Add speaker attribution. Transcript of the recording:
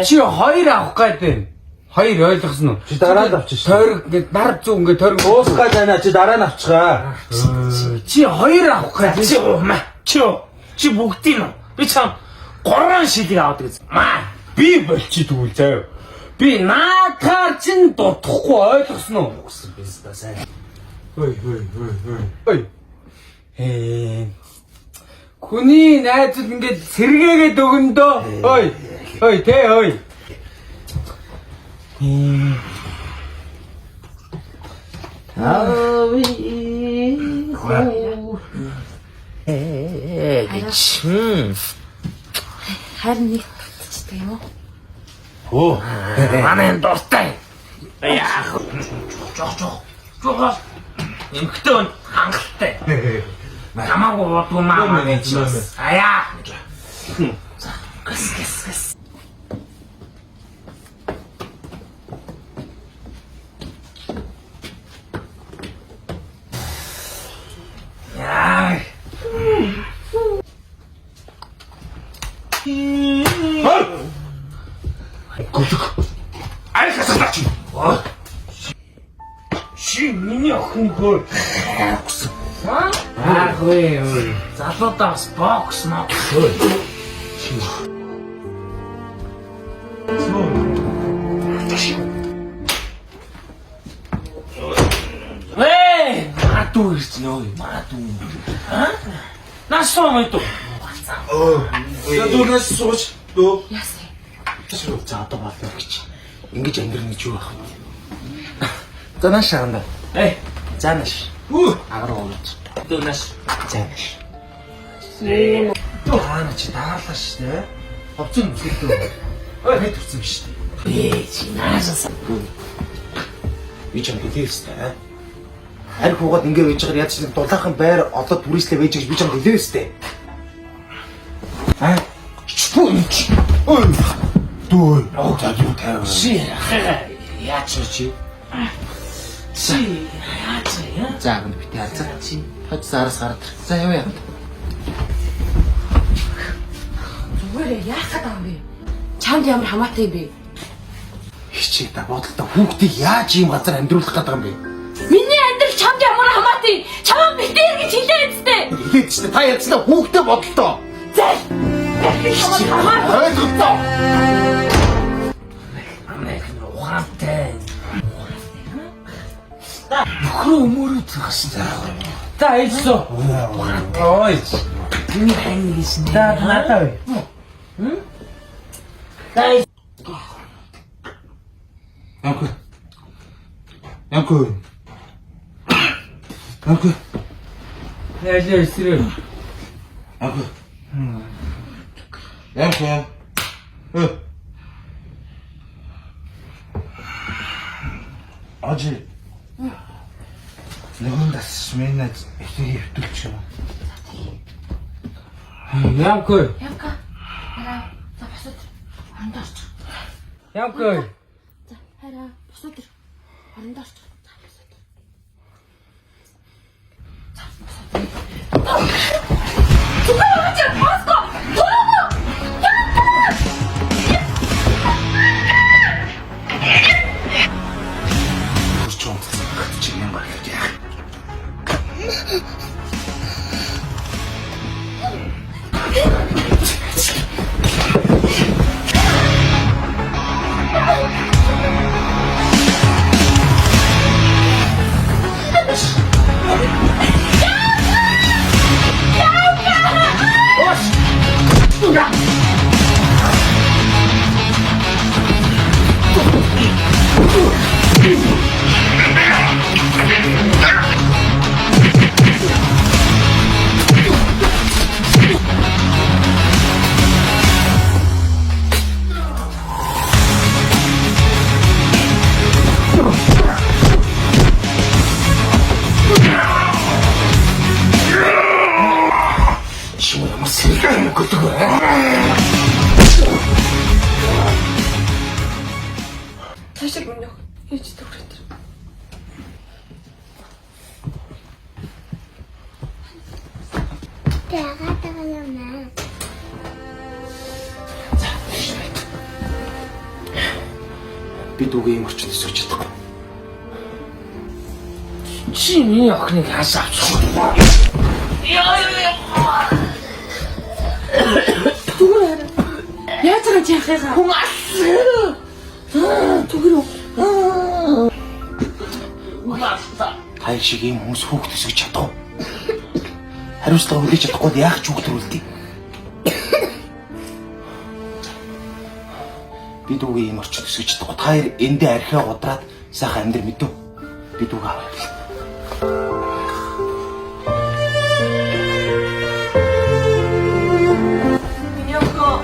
Speaker 1: Чи хоёр авах гэдэг. Хоёр ойлгосон уу?
Speaker 2: Чи дараа нь авчих шээ.
Speaker 1: Тойрог ингээд нар зүг ингээд тойрог
Speaker 2: Уусгаад байна. Чи дараа нь авчихаа.
Speaker 1: Чи хоёр авах гэдэг. Чи бүгдийг нь. Би чам 3 шилийг аваад гэж. Маа би болчих тэгвэл заяа. Би наатаар чин дутхгүй ойлгосон уу? Үгүй биз да сайн. Ой. Хүний найзууд ингээд сэргээгээд өгөндөө. Ой, тэ ой.
Speaker 3: Харин нэг татчихдаг юм уу?
Speaker 1: Оо, манай дуртай. Яах вэ? Жоо. Эмхтэн хангалттай. Намаагүй бодгүй маа гэж. Аяа. Гэс. Яа. Гүдэг. Ай хасаач. Чи миний охин гоо. Ой. Залуудаас бокс маа. Мату ирсэн ой, мату. Насоо мэд.
Speaker 2: Ядуунаас сууч. Дөө.
Speaker 3: Яасан.
Speaker 1: За одоо болоо гэж. Ингэж амьдрах гэж юу байх вэ? За нааш шаанда. За нааш. Аграа ууч. Дөнаш. За нааш. Таана чи даалаа штэ. Ховцон үзэлдөө. Хэд төрсөн штэ. Чи наасаа. Би ч юм хэлээстэй. Харин хуугаад ингэ байж байгаа яаж ч дулаахан байр одоо түрээслээ байж гэж би ч юм хэлээстэй. Чүнч. Ой. Дөө. За юу тайваа. Яач чи? Яач яа? За гэнэ битээ хацаа. Чи хоцсаараас гараад. За яваа.
Speaker 3: Зүгээр яах гэдэг юм бэ? Чамд ямар хамаатай юм бэ?
Speaker 1: Хичээ та бодолтой хүүхдийг яаж ийм газар амьдруулах гэдэг юм бэ?
Speaker 3: Миний амьдрал чамд ямар хамаатай? Чамд битээр гэж хэлээ үстэй.
Speaker 1: Хэлээд ч та ярьснаа хүүхдээ бодолтой.
Speaker 3: Зай. Хамаатай.
Speaker 1: Ойлголоо. Амнайх нь ухаантай. Нөхрөө өмөрөд тагсан. Та ийсо. Ой. Миний хангис нэ. Та надаа. Тай. Янко. Яа сэрэ. Янко. Ажи. Нэгэн дас минь эсийг хөвтөлч юм. Янко.
Speaker 3: Хараа. За босоод. Хондорч.
Speaker 1: Янко.
Speaker 3: За хараа. Босоод. Хондорч. ээжтэй хүрээд.
Speaker 4: яагаад байгаа юм.
Speaker 1: Би дүүгээ юм орчинд өсөж чадахгүй.
Speaker 3: Чи миний охиныг хаасаа авчих. Түгээр яаж байгаа чи яхаа? Хүн түгээр
Speaker 1: Хай шиг юм хүмүүс хүүхд өсөж чадахгүй. Хариуцлага хүлээж чадахгүй яах ч хүүхд төрүүлдэг. Би дүүгээ юм орчинд өсөж чадахгүй. Та хоёр эндээ архиа удраад сайхан амьдр мэдв. Би дүүгээ аваа.
Speaker 3: Яхаа.